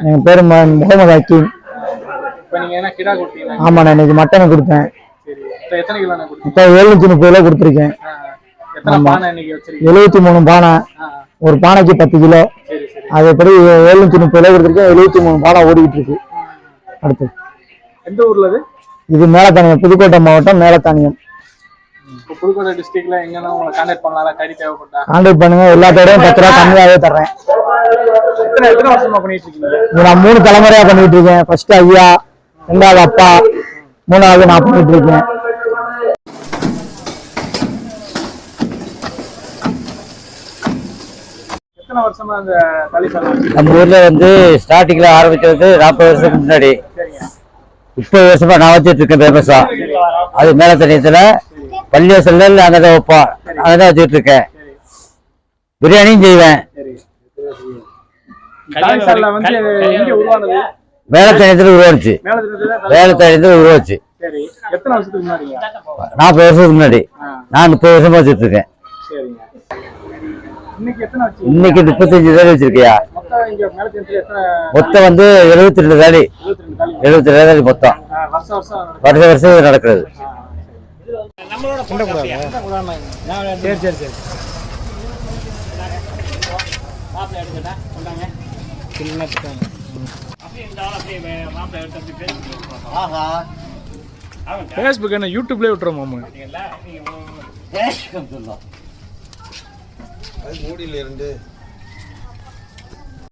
என் பேரு முகமது ஹக்கீம். ஆமாண்ணா, இன்னைக்கு மட்டன் கொடுத்தேன். இப்போ 730 கிலோ கொடுத்துருக்கேன். 73 பானை, ஒரு பானைக்கு 10 கிலோ. அதுபடி 730 கிலோ கொடுத்துருக்கேன். 73 பானை ஓடிக்கிட்டு இருக்கு. அடுத்து எந்த ஊர்ல இது மேலத்தானியம், புதுக்கோட்டை மாவட்டம் மேலத்தானியம். புதுக்கோட்டை டிஸ்ட்ரிக்ட்ல எங்கன்னா உங்களை கான்டாக்ட் பண்ணலாம், கறி தேவைப்பட்டா கான்டாக்ட் பண்ணுங்க. எல்லாத்தோடையும் 10 ரூபா கம்மியாவே தர்றேன். எத்தனை வருஷமா பண்ணிட்டு இருக்கீங்க? நான் 3 தலைமுறையா பண்ணிட்டு இருக்கேன். ஃபர்ஸ்ட் ஐயா, 2வது அப்பா, 3வது நான் பண்ணிட்டு இருக்கேன். எத்தனை வருஷமா அந்த தலிசலம் நம்ம ஊர்ல ஸ்டார்டிங்ல ஆரம்பிச்சது 40 வருஷத்துக்கு முன்னாடி. 30 வருஷமா நான் வச்சுட்டு இருக்கேன் பேமஸா. அது மேலத்தனியத்துல பள்ளிவாசல்ல அங்கதான் வைப்போம், அங்கதான் வச்சுட்டு இருக்கேன். பிரியாணியும் செய்வேன். மேலத்தனியத்துல உருவாச்சு. 40 வருஷத்துக்கு முன்னாடி. நான் 30 வருஷமா வச்சுட்டு இருக்கேன். இன்னைக்கு 35 தாலி வச்சிருக்கியா? மொத்தம் 72 தாலி. 72 தாலி மொத்தம். வருஷம் நடக்கிறது. Facebook என்ன யூடியூப்ல விட்டுறோம் மாமா. அது மூடியில இருந்து